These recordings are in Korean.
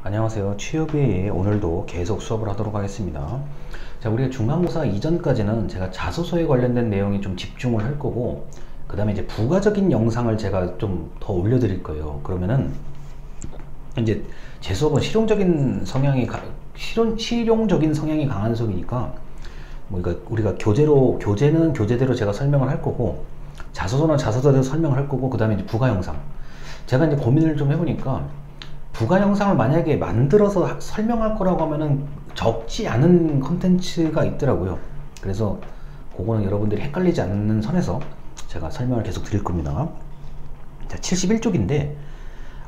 안녕하세요. 취업의 오늘도 계속 수업을 하도록 하겠습니다. 자, 우리가 중간고사 이전까지는 제가 자소서에 관련된 내용이 좀 집중을 할 거고, 그 다음에 이제 부가적인 영상을 제가 좀 더 올려드릴 거예요. 그러면은 이제 제 수업은 실용적인 성향이 강한 수업이니까, 뭐 우리가 교재는 교재대로 제가 설명을 할 거고, 자소서는 자소서대로 설명을 할 거고, 그 다음에 이제 부가 영상. 제가 이제 고민을 좀 해보니까, 부가 영상을 만약에 만들어서 설명할 거라고 하면은 적지 않은 컨텐츠가 있더라고요. 그래서 그거는 여러분들이 헷갈리지 않는 선에서 제가 설명을 계속 드릴 겁니다. 자, 71쪽인데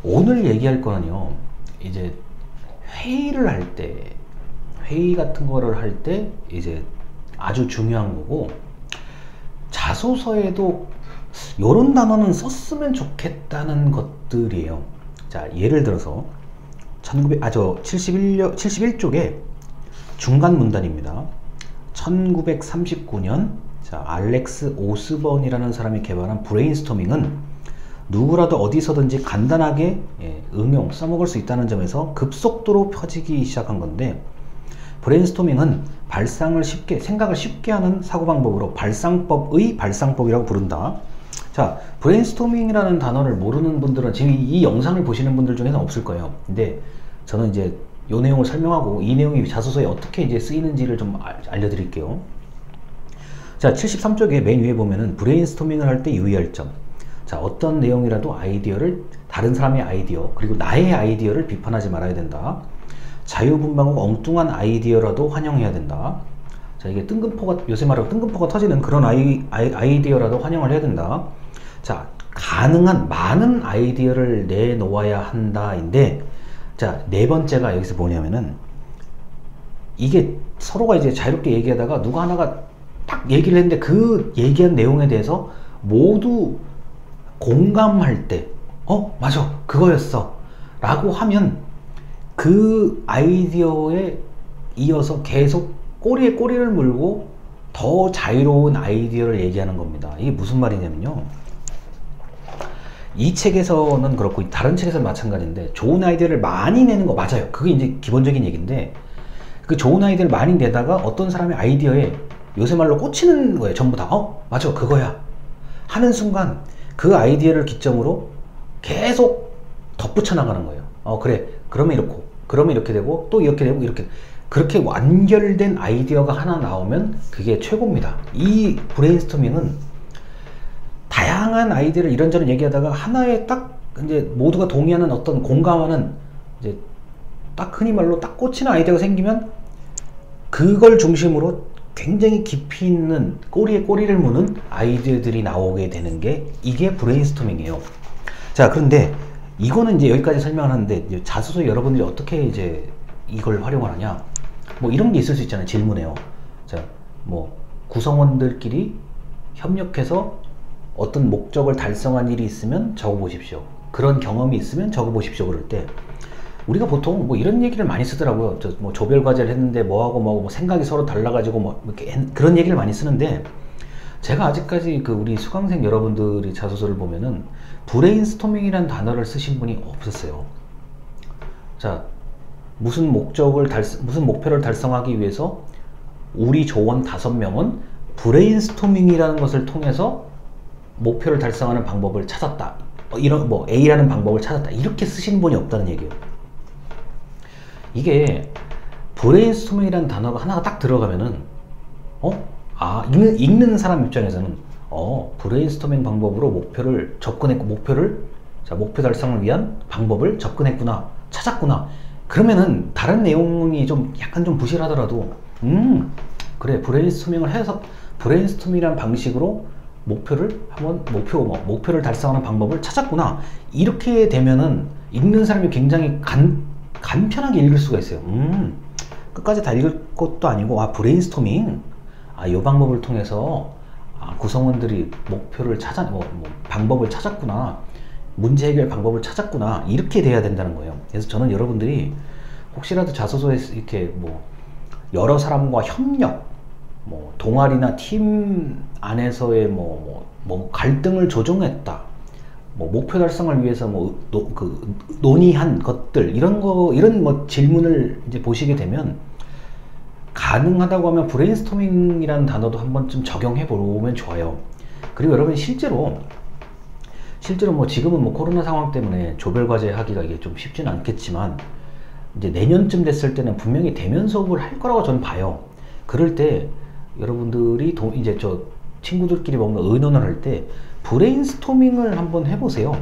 오늘 얘기할 거는요, 이제 회의 같은 거를 할 때 이제 아주 중요한 거고, 자소서에도 요런 단어는 썼으면 좋겠다는 것들이에요. 자, 예를 들어서 71쪽에 중간 문단입니다. 1939년 알렉스 오스번이라는 사람이 개발한 브레인스토밍은 누구라도 어디서든지 간단하게 써먹을 수 있다는 점에서 급속도로 펴지기 시작한 건데, 브레인스토밍은 생각을 쉽게 하는 사고방법으로 발상법의 발상법이라고 부른다. 자, 브레인스토밍이라는 단어를 모르는 분들은 지금 이 영상을 보시는 분들 중에는 없을 거예요. 근데 저는 이제 이 내용을 설명하고 이 내용이 자소서에 어떻게 이제 쓰이는지를 좀 알려드릴게요. 자, 73쪽에 맨 위에 보면은 브레인스토밍을 할 때 유의할 점. 자, 어떤 내용이라도 다른 사람의 아이디어, 그리고 나의 아이디어를 비판하지 말아야 된다. 자유분방하고 엉뚱한 아이디어라도 환영해야 된다. 자, 이게 요새 말하고 뜬금포가 터지는 그런 아이디어라도 환영을 해야 된다. 자, 가능한 많은 아이디어를 내놓아야 한다인데, 자, 네 번째가 여기서 뭐냐면은, 이게 서로가 이제 자유롭게 얘기하다가 누가 하나가 딱 얘기를 했는데 그 얘기한 내용에 대해서 모두 공감할 때, 맞아, 그거였어 라고 하면 그 아이디어에 이어서 계속 꼬리에 꼬리를 물고 더 자유로운 아이디어를 얘기하는 겁니다. 이게 무슨 말이냐면요, 이 책에서는 그렇고 다른 책에서는 마찬가지인데, 좋은 아이디어를 많이 내는 거 맞아요. 그게 이제 기본적인 얘기인데, 그 좋은 아이디어를 많이 내다가 어떤 사람의 아이디어에 요새 말로 꽂히는 거예요. 전부 다 맞아, 그거야 하는 순간 그 아이디어를 기점으로 계속 덧붙여 나가는 거예요. 그래, 그러면 이렇게 되고 또 이렇게 되고 이렇게, 그렇게 완결된 아이디어가 하나 나오면 그게 최고입니다. 이 브레인스토밍은 다양한 아이디어를 이런저런 얘기하다가 하나에 딱 이제 모두가 동의하는 어떤 공감하는, 이제 딱 흔히 말로 딱 꽂히는 아이디어가 생기면 그걸 중심으로 굉장히 깊이 있는 꼬리에 꼬리를 무는 아이디어들이 나오게 되는 게 이게 브레인스토밍이에요. 자, 그런데 이거는 이제 여기까지 설명을 하는데, 이제 자소서 여러분들이 어떻게 이제 이걸 활용을 하냐, 뭐 이런 게 있을 수 있잖아요. 질문에요. 자, 뭐 구성원들끼리 협력해서 어떤 목적을 달성한 일이 있으면 적어보십시오. 그런 경험이 있으면 적어보십시오. 그럴 때 우리가 보통 뭐 이런 얘기를 많이 쓰더라고요. 뭐 조별 과제를 했는데 뭐하고 뭐 생각이 서로 달라가지고 뭐 이렇게 그런 얘기를 많이 쓰는데, 제가 아직까지 그 우리 수강생 여러분들이 자소서를 보면은 브레인스토밍이라는 단어를 쓰신 분이 없었어요. 자, 무슨 목표를 달성하기 위해서 우리 조원 5명은 브레인스토밍이라는 것을 통해서 목표를 달성하는 방법을 찾았다. 이런 뭐 A라는 방법을 찾았다. 이렇게 쓰시는 분이 없다는 얘기예요. 이게 브레인스토밍이라는 단어가 하나가 딱 들어가면은 읽는 사람 입장에서는 브레인스토밍 방법으로 목표를 접근했고, 목표 달성을 위한 방법을 접근했구나, 찾았구나. 그러면은 다른 내용이 좀 약간 좀 부실하더라도 그래, 브레인스토밍을 해서 브레인스토밍이라는 방식으로 목표를 달성하는 방법을 찾았구나, 이렇게 되면은 읽는 사람이 굉장히 간편하게 읽을 수가 있어요. 끝까지 다 읽을 것도 아니고, 브레인스토밍, 이 방법을 통해서 구성원들이 방법을 찾았구나, 문제 해결 방법을 찾았구나, 이렇게 돼야 된다는 거예요. 그래서 저는 여러분들이 혹시라도 자소서에 이렇게 뭐 여러 사람과 협력, 뭐 동아리나 팀 안에서의 뭐 갈등을 조정했다, 뭐 목표 달성을 위해서 뭐 논의한 것들 이런 뭐 질문을 이제 보시게 되면 가능하다고 하면 브레인스토밍이라는 단어도 한 번쯤 적용해 보면 좋아요. 그리고 여러분 실제로 뭐 지금은 뭐 코로나 상황 때문에 조별 과제 하기가 이게 좀 쉽지는 않겠지만 이제 내년쯤 됐을 때는 분명히 대면 수업을 할 거라고 저는 봐요. 그럴 때 여러분들이 이제 저 친구들끼리 뭔가 의논을 할 때 브레인스토밍을 한번 해보세요.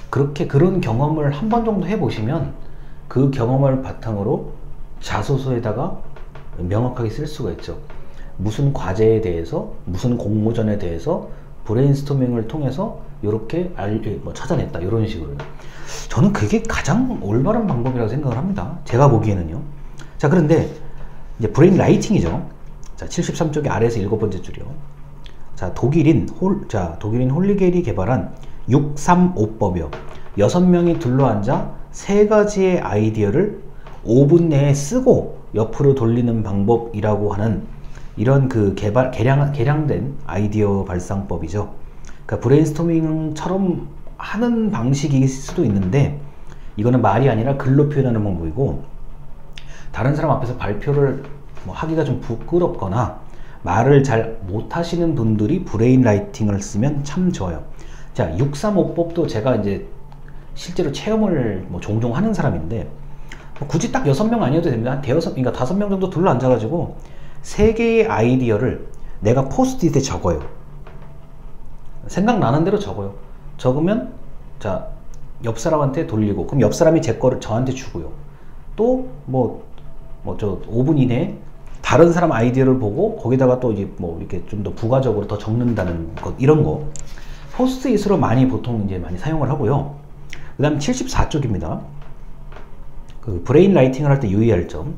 그런 경험을 한 번 정도 해보시면 그 경험을 바탕으로 자소서에다가 명확하게 쓸 수가 있죠. 무슨 과제에 대해서, 무슨 공모전에 대해서 브레인스토밍을 통해서 이렇게 뭐 찾아냈다, 이런 식으로. 저는 그게 가장 올바른 방법이라고 생각을 합니다. 제가 보기에는요. 자, 그런데 이제 브레인 라이팅이죠. 자, 73쪽의 아래에서 7번째 줄이요. 자, 독일인 홀리겔이 개발한 635법이요. 6명이 둘러앉아 3가지의 아이디어를 5분 내에 쓰고 옆으로 돌리는 방법이라고 하는 이런 그 개량된 아이디어 발상법이죠. 그러니까 브레인스토밍처럼 하는 방식일 수도 있는데 이거는 말이 아니라 글로 표현하는 방법이고, 다른 사람 앞에서 발표를 뭐 하기가 좀 부끄럽거나 말을 잘 못하시는 분들이 브레인 라이팅을 쓰면 참 좋아요. 자, 635법도 제가 이제 실제로 체험을 뭐 종종 하는 사람인데 뭐 굳이 딱 6명 아니어도 됩니다. 한 그러니까 5명 정도 둘러 앉아가지고 3개의 아이디어를 내가 포스트잇에 적어요. 생각나는 대로 적어요. 적으면 자, 옆 사람한테 돌리고, 그럼 옆 사람이 제 거를 저한테 주고요. 또 저 5분 이내에 다른 사람 아이디어를 보고 거기다가 또 이제 뭐 이렇게 좀 더 부가적으로 더 적는다는 것, 이런 거 포스트잇으로 보통 이제 많이 사용을 하고요. 그 다음 74쪽입니다. 그 브레인 라이팅을 할 때 유의할 점.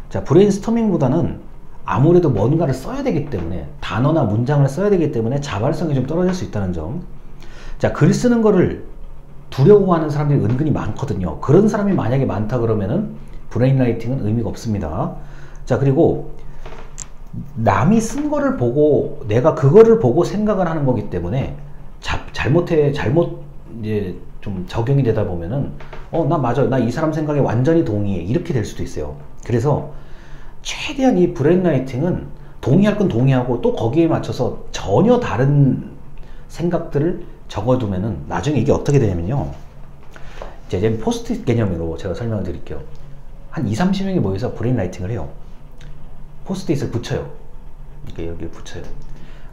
자, 브레인스토밍보다는 아무래도 뭔가를 써야 되기 때문에, 단어나 문장을 써야 되기 때문에 자발성이 좀 떨어질 수 있다는 점. 자, 글 쓰는 거를 두려워하는 사람들이 은근히 많거든요. 그런 사람이 만약에 많다 그러면은 브레인 라이팅은 의미가 없습니다. 자, 그리고 남이 쓴 거를 보고 내가 그거를 보고 생각을 하는 거기 때문에 잘못 이제 좀 적용이 되다 보면은 나 맞아, 나 이 사람 생각에 완전히 동의해, 이렇게 될 수도 있어요. 그래서 최대한 이 브레인 라이팅은 동의할 건 동의하고 또 거기에 맞춰서 전혀 다른 생각들을 적어두면은 나중에 이게 어떻게 되냐면요, 이제 포스트잇 개념으로 제가 설명을 드릴게요. 한 20-30명이 모여서 브레인 라이팅을 해요. 포스트잇을 붙여요. 이렇게 여기를 붙여요.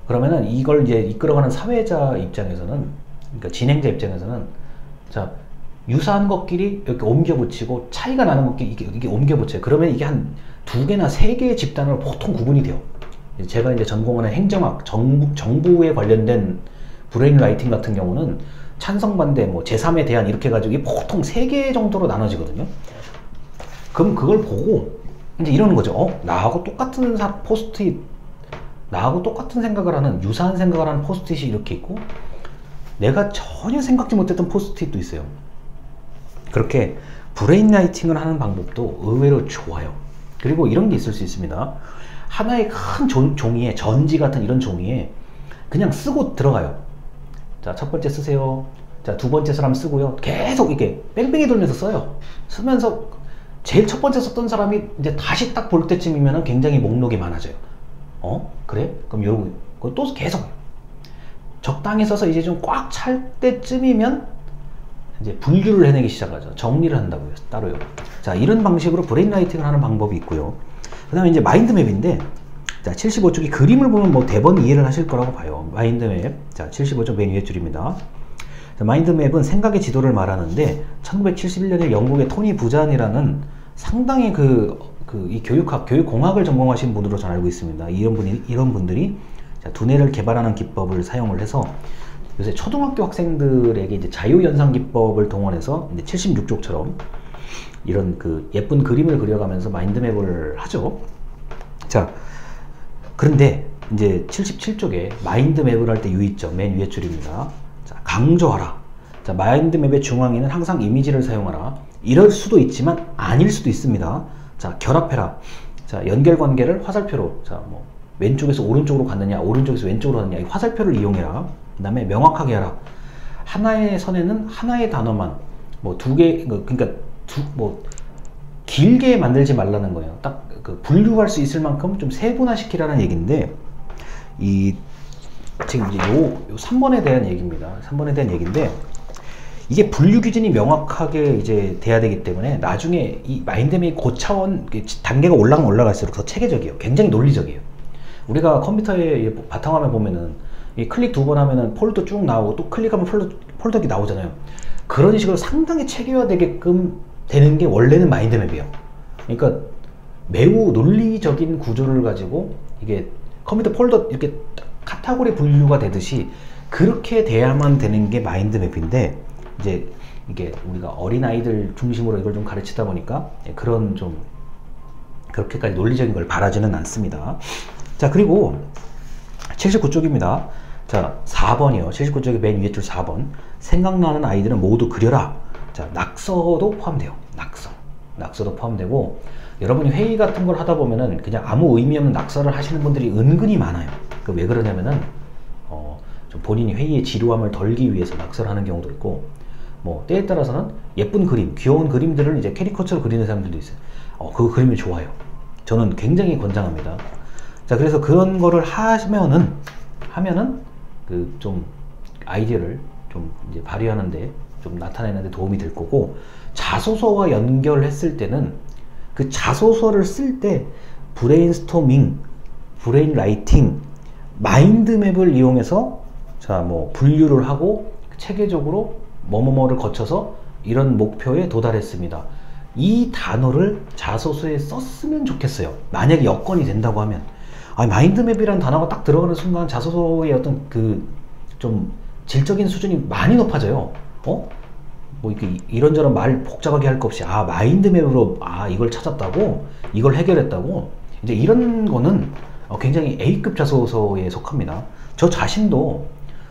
그러면은 이걸 이제 이끌어가는 사회자 입장에서는, 그러니까 진행자 입장에서는, 자, 유사한 것끼리 이렇게 옮겨 붙이고 차이가 나는 것끼리 이게 옮겨 붙여요. 그러면 이게 한 2개나 3개의 집단으로 보통 구분이 돼요. 제가 이제 전공하는 행정학, 정부에 관련된 브레인 라이팅 같은 경우는 찬성, 반대, 뭐 제3에 대한 이렇게 해가지고 이게 보통 3개 정도로 나눠지거든요. 그럼 그걸 보고 이제 이러는 거죠. 나하고 똑같은 포스트잇, 나하고 똑같은 생각을 하는, 유사한 생각을 하는 포스트잇이 이렇게 있고, 내가 전혀 생각지 못했던 포스트잇도 있어요. 그렇게 브레인 라이팅을 하는 방법도 의외로 좋아요. 그리고 이런 게 있을 수 있습니다. 하나의 큰 종이에, 전지 같은 이런 종이에 그냥 쓰고 들어가요. 자, 첫 번째 쓰세요. 자, 두 번째 사람 쓰고요. 계속 이렇게 뺑뺑이 돌면서 써요. 쓰면서 제일 첫 번째 썼던 사람이 이제 다시 딱 볼 때쯤이면 굉장히 목록이 많아져요. 그래? 그럼 요거 또 계속 적당히 써서 이제 좀 꽉 찰 때쯤이면 이제 분류를 해내기 시작하죠. 정리를 한다고요. 따로요. 자, 이런 방식으로 브레인 라이팅을 하는 방법이 있고요. 그 다음에 이제 마인드맵인데, 자, 75쪽이 그림을 보면 뭐 대번 이해를 하실 거라고 봐요. 마인드맵. 자, 75쪽 맨 위에 줄입니다. 자, 마인드맵은 생각의 지도를 말하는데 1971년에 영국의 토니 부잔이라는 상당히 이 교육공학을 전공하신 분으로 저는 알고 있습니다. 이런 분들이 자, 두뇌를 개발하는 기법을 사용을 해서 요새 초등학교 학생들에게 이제 자유연상 기법을 동원해서 이제 76쪽처럼 이런 그 예쁜 그림을 그려가면서 마인드맵을 하죠. 자, 그런데 이제 77쪽에 마인드맵을 할 때 유의점 맨 위에 줄입니다. 자, 강조하라. 자, 마인드맵의 중앙에는 항상 이미지를 사용하라. 이럴 수도 있지만 아닐 수도 있습니다. 자, 결합해라. 자, 연결관계를 화살표로, 자, 뭐 왼쪽에서 오른쪽으로 갔느냐, 오른쪽에서 왼쪽으로 갔느냐, 이 화살표를 이용해라. 그 다음에 명확하게 하라. 하나의 선에는 하나의 단어만 뭐 두 개, 그러니까 뭐 길게 만들지 말라는 거예요. 딱 그 분류할 수 있을 만큼 좀 세분화시키라는 얘기인데, 이 지금 이제 요 3번에 대한 얘기입니다. 3번에 대한 얘기인데, 이게 분류 기준이 명확하게 이제 돼야 되기 때문에 나중에 이 마인드맵이 고차원 단계가 올라가면 올라갈수록 더 체계적이에요. 굉장히 논리적이에요. 우리가 컴퓨터에 바탕화면 보면은 이 클릭 2번 하면은 폴더 쭉 나오고 또 클릭하면 폴더기 나오잖아요. 그런 식으로 상당히 체계화되게끔 되는 게 원래는 마인드맵이에요. 그러니까 매우 논리적인 구조를 가지고 이게 컴퓨터 폴더 이렇게 카테고리 분류가 되듯이 그렇게 돼야만 되는 게 마인드맵인데, 이제 이게 우리가 어린아이들 중심으로 이걸 좀 가르치다 보니까 그런 좀 그렇게까지 논리적인 걸 바라지는 않습니다. 자, 그리고 79쪽입니다. 자, 4번이요. 79쪽의 맨 위에 줄 4번. 생각나는 아이들은 모두 그려라. 자, 낙서도 포함돼요. 낙서도 포함되고, 여러분이 회의 같은 걸 하다 보면은 그냥 아무 의미 없는 낙서를 하시는 분들이 은근히 많아요. 그 왜 그러냐면은 좀 본인이 회의의 지루함을 덜기 위해서 낙서를 하는 경우도 있고, 뭐 때에 따라서는 예쁜 그림, 귀여운 그림들을 이제 캐리커처로 그리는 사람들도 있어요. 그 그림이 좋아요. 저는 굉장히 권장합니다. 자, 그래서 그런 거를 하면은 그 좀 아이디어를 좀 이제 발휘하는데 좀 나타내는데 도움이 될 거고, 자소서와 연결했을 때는 그 자소서를 쓸 때 브레인스토밍, 브레인라이팅, 마인드맵을 이용해서 자, 뭐 분류를 하고 체계적으로 뭐뭐뭐를 거쳐서 이런 목표에 도달했습니다. 이 단어를 자소서에 썼으면 좋겠어요. 만약에 여건이 된다고 하면. 마인드맵이라는 단어가 딱 들어가는 순간 자소서의 어떤 그 좀 질적인 수준이 많이 높아져요. 뭐 이렇게 이런저런 말 복잡하게 할 거 없이 마인드맵으로 이걸 찾았다고, 이걸 해결했다고, 이제 이런 거는 굉장히 A급 자소서에 속합니다. 저 자신도,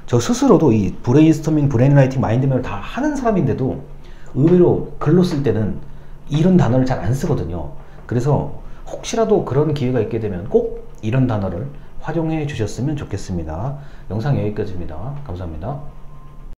저 스스로도 이 브레인스토밍, 브레인라이팅, 마인드맵을 다 하는 사람인데도 의외로 글로 쓸 때는 이런 단어를 잘 안 쓰거든요. 그래서 혹시라도 그런 기회가 있게 되면 꼭 이런 단어를 활용해 주셨으면 좋겠습니다. 영상 여기까지입니다. 감사합니다.